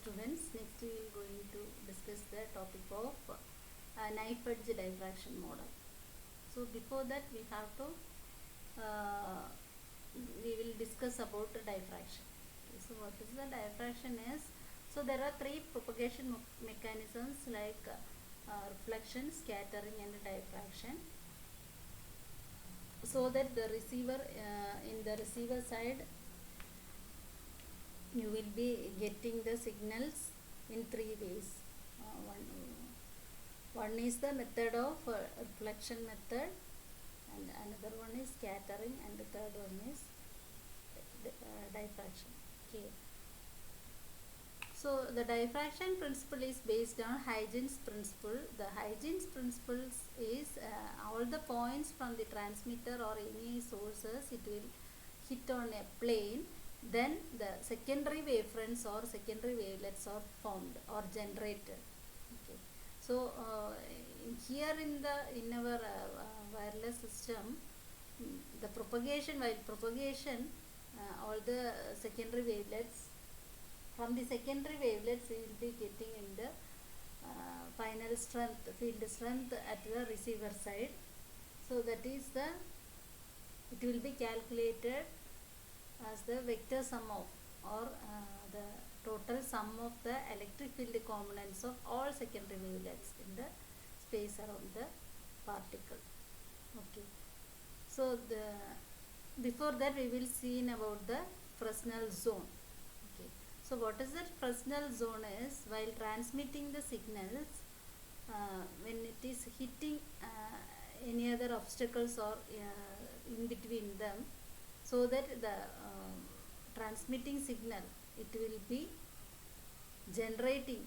students, next we will going to discuss the topic of knife edge diffraction model. So before that we have to uh, we will discuss about diffraction. Okay, so what is the diffraction is? So there are three propagation mechanisms like reflection, scattering and diffraction. So that the receiver in the receiver side you will be getting the signals in three ways. One is the method of reflection method, and another one is scattering, and the third one is diffraction. Okay. So the diffraction principle is based on Huygens principle. The Huygens principle is all the points from the transmitter or any sources, it will hit on a plane, then the secondary wavefronts or secondary wavelets are formed or generated. Okay. So here in our wireless system, the propagation, while propagation, all the secondary wavelets, from the secondary wavelets we will be getting in the final strength, field strength at the receiver side. So that is the, it will be calculated as the vector sum of, or the total sum of the electric field components of all secondary wavelets in the space around the particle. Okay. So before that we will see about the Fresnel zone. Okay. So what is that Fresnel zone is? While transmitting the signals, when it is hitting any other obstacles or in between them, so that the transmitting signal, it will be generating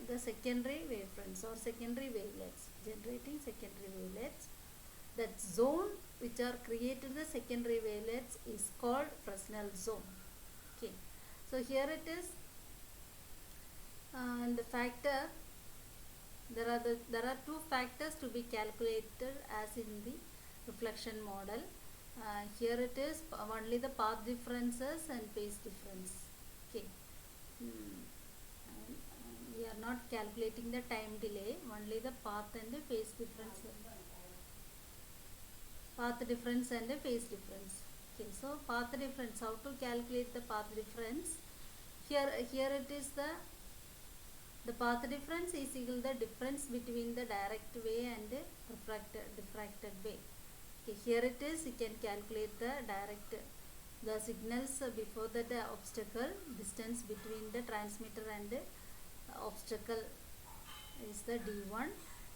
the secondary wavefronts or secondary wavelets, generating secondary wavelets. That zone which are created the secondary wavelets is called Fresnel zone. Okay. So here it is, and the factor, there are two factors to be calculated as in the reflection model. Here it is only the path differences and phase difference. Okay. We are not calculating the time delay, only the path and the phase difference. Path difference and the phase difference. Okay, so path difference, how to calculate the path difference? Here it is the path difference is equal to the difference between the direct way and the diffracted way. Okay, here it is, you can calculate the direct, the signals before the obstacle, distance between the transmitter and the obstacle is the D1,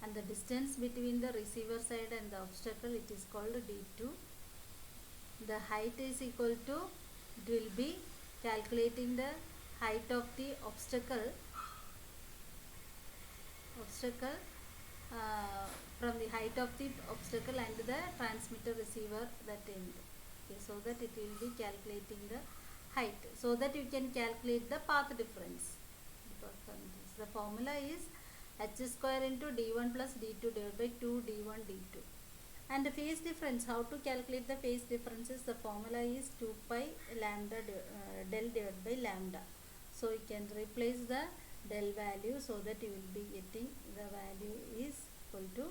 and the distance between the receiver side and the obstacle, it is called D2. The height is equal to, it will be calculating the height of the obstacle from the height of the obstacle and the transmitter receiver, that end. Okay, so that it will be calculating the height, so that you can calculate the path difference. The formula is h square into d1 plus d2 divided by 2 d1 d2. And the phase difference, how to calculate the phase differences? The formula is 2 pi lambda del divided by lambda. So you can replace the del value, so that you will be getting the value is equal to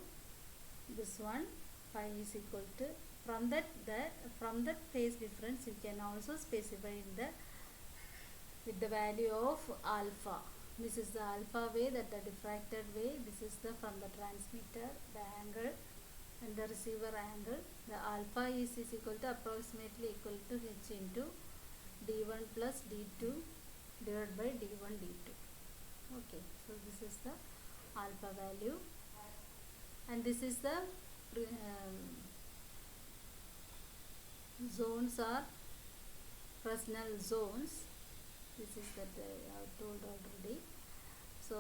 this one. Pi is equal to, from that phase difference you can also specify in the with the value of alpha. This is the alpha way, that the diffracted way. This is the from the transmitter, the angle, and the receiver angle. The alpha is equal to approximately equal to h into d1 plus d2 divided by d1 d2. Okay, so this is the alpha value, and this is the zones are Fresnel zones. This is that I have told already. So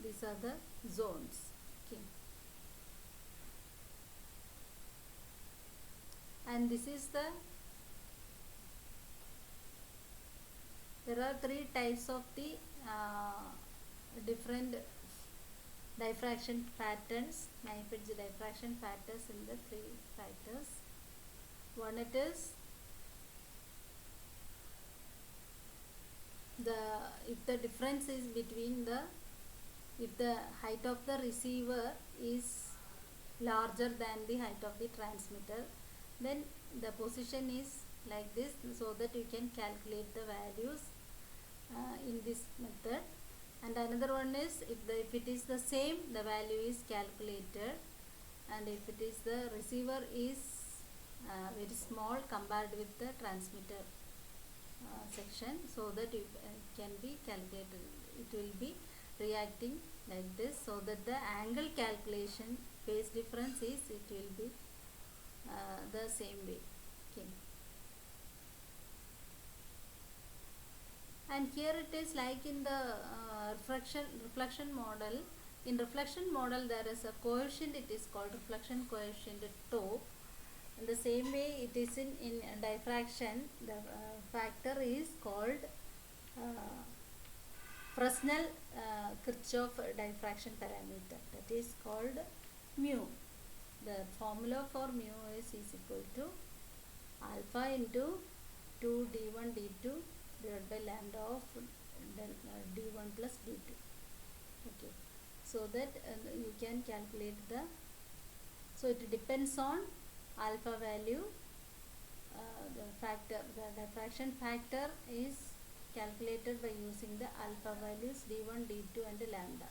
these are the zones. Okay. And this is the, there are three types of the different diffraction patterns, knife edge diffraction patterns in the three factors. One, it is the if the difference is between the if the height of the receiver is larger than the height of the transmitter, then the position is like this, so that you can calculate the values in this method. And another one is if it is the same, the value is calculated, and if it is the receiver is very small compared with the transmitter section, so that it can be calculated. It will be reacting like this, so that the angle calculation phase difference is, it will be the same way. Okay. And here it is like in the reflection model. In reflection model there is a coefficient, it is called reflection coefficient tau. In the same way it is in diffraction, the factor is called Fresnel Kirchhoff diffraction parameter, that is called mu. The formula for mu is equal to alpha into 2 d1 d2 divided by lambda of d1 plus d2. Okay, so that you can calculate the, so it depends on alpha value. The diffraction factor is calculated by using the alpha values d1, d2 and lambda,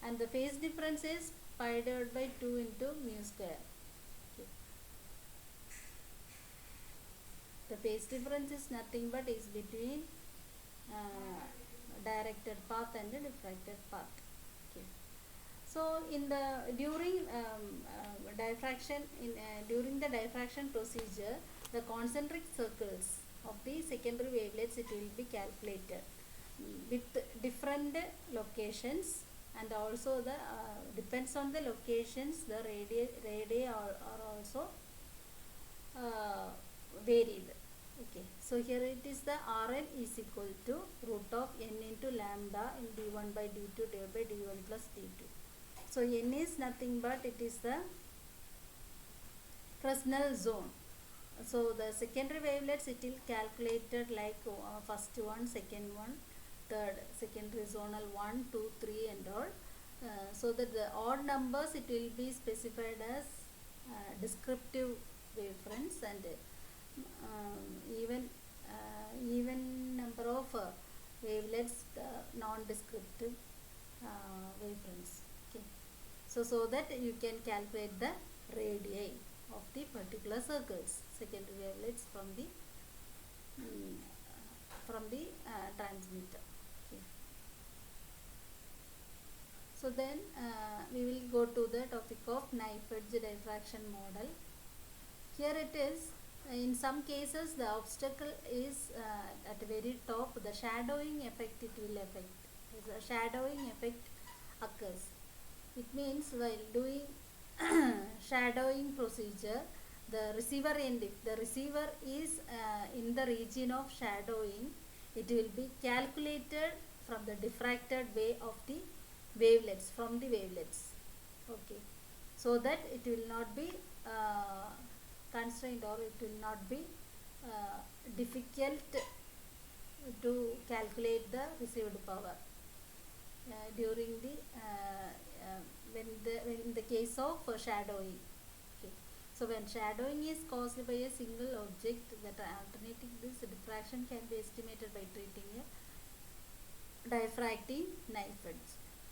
and the phase difference is pi divided by 2 into mu square. Okay. The phase difference is nothing but is between directed path and the diffracted path. Okay. So in the during the diffraction procedure, the concentric circles of the secondary wavelets, it will be calculated with different locations, and also the depends on the locations, the radii are also varied. Okay, so here it is the Rn is equal to root of n into lambda in d1 by d2 divided by d1 plus d2. So n is nothing but it is the Fresnel zone. So the secondary wavelets, it will calculated like first one, second one, third, secondary zonal 1, 2, 3 and all. So that the odd numbers, it will be specified as descriptive wavefronts, and even number of wavelets, non-descriptive wavefronts. Okay. So that you can calculate the radii of the particular circles, secondary wavelets from the transmitter. Okay. So then we will go to the topic of knife edge diffraction model. Here it is, in some cases the obstacle is at the very top, the shadowing effect it will affect. The shadowing effect occurs. It means while doing shadowing procedure, the receiver end, if the receiver is in the region of shadowing, it will be calculated from the diffracted way of the wavelets, from the wavelets. Okay, so that it will not be constrained, or it will not be difficult to calculate the received power during the when in the case of shadowing. Okay. So when shadowing is caused by a single object, that alternating this diffraction can be estimated by treating a diffracting knife edge.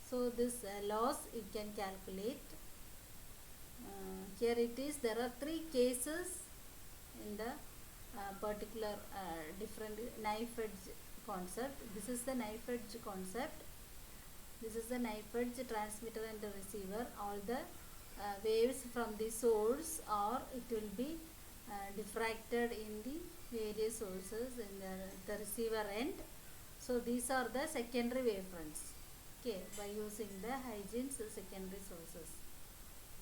So this loss you can calculate. Here it is, there are 3 cases in the particular different knife edge concept. This is the knife edge concept. This is the knife edge transmitter and the receiver. All the waves from the source, or it will be diffracted in the various sources in the receiver end. So these are the secondary wavefronts. Okay, by using the Huygens secondary sources.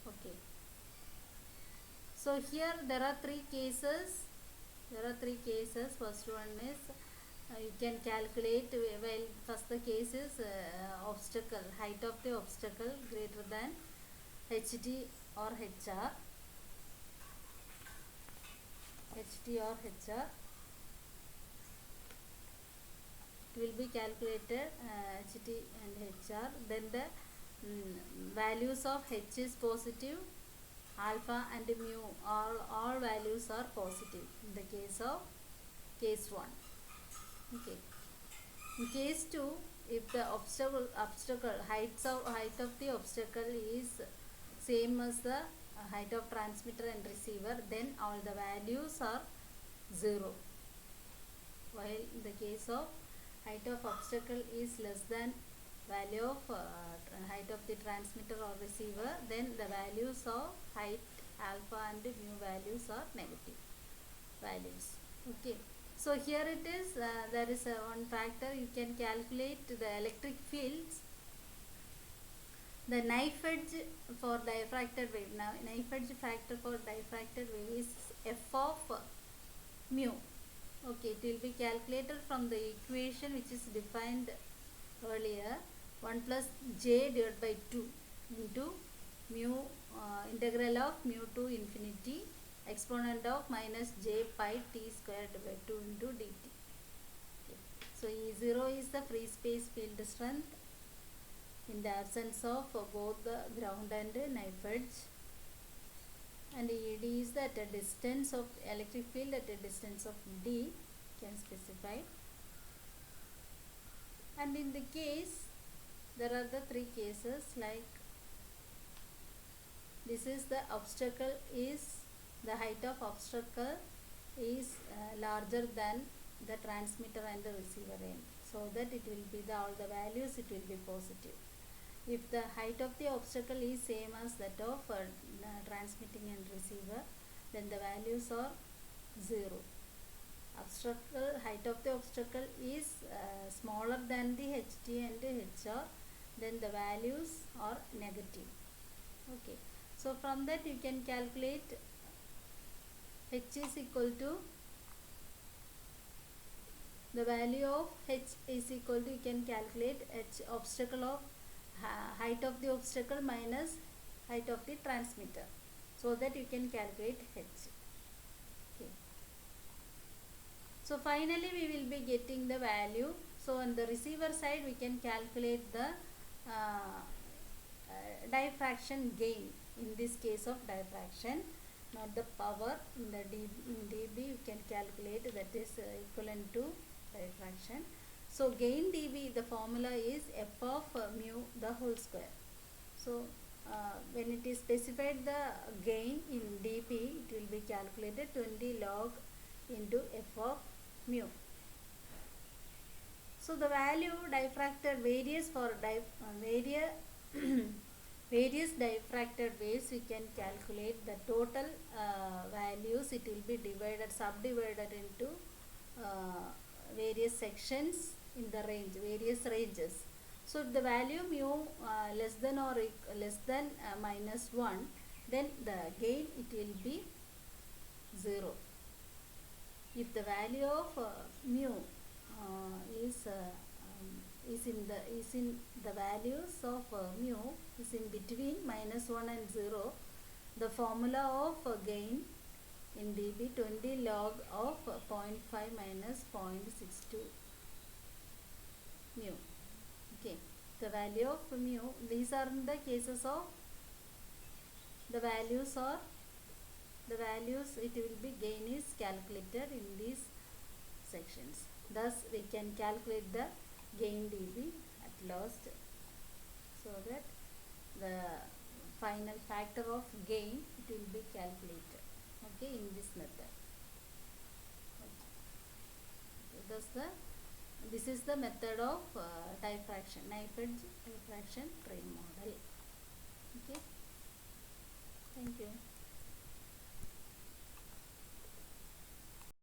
Okay. So here there are 3 cases. First one is you can calculate, well, first the case is obstacle, height of the obstacle greater than HT or HR. it will be calculated HT and HR. Then the values of H is positive, alpha and mu, all values are positive in the case of case 1. Okay. In case 2, if the obstacle height of the obstacle is same as the height of transmitter and receiver, then all the values are 0. While in the case of height of obstacle is less than value of height of the transmitter or receiver, then the values of height, alpha and mu values are negative values. Okay. So here it is, there is one factor you can calculate the electric fields. The knife edge for diffracted wave. Now knife edge factor for diffracted wave is f of mu. Okay, it will be calculated from the equation which is defined earlier, 1 plus j divided by 2 into mu integral of mu to infinity exponent of minus j pi t squared by 2 into dt. Okay. So E0 is the free space field strength in the absence of both the ground and knife edge, and ED is that a distance of electric field at a distance of d can specify. And in the case, there are the 3 cases, like this is the obstacle is, the height of obstacle is larger than the transmitter and the receiver end, so that it will be all the values, it will be positive. If the height of the obstacle is same as that of transmitting and receiver, then the values are 0. Height of the obstacle is smaller than the HT and HR, then the values are negative. Okay. So from that you can calculate H is equal to, the value of H is equal to, you can calculate H obstacle of height of the obstacle minus height of the transmitter, so that you can calculate H. Okay. So finally we will be getting the value. So on the receiver side we can calculate the diffraction gain, in this case of diffraction, not the power. In the dB you can calculate, that is equivalent to diffraction. So gain dB, the formula is f of mu the whole square. So when it is specified the gain in dB, it will be calculated 20 log into f of mu. So the value diffracted varies for various diffracted waves. We can calculate the total values. It will be subdivided into various sections in the range, various ranges. So if the value mu less than or less than minus 1, then the gain it will be 0. If the value of mu is in the values of mu is in between minus 1 and 0, the formula of gain in dB 20 log of 0.5 minus 0.62 mu. Okay, the value of mu, these are in the cases of the values, it will be gain is calculated in these sections. Thus we can calculate the gain dB at last, so that the final factor of gain it will be calculated, okay, in this method. Okay. This is the method of diffraction, knife edge diffraction train model. Okay, thank you.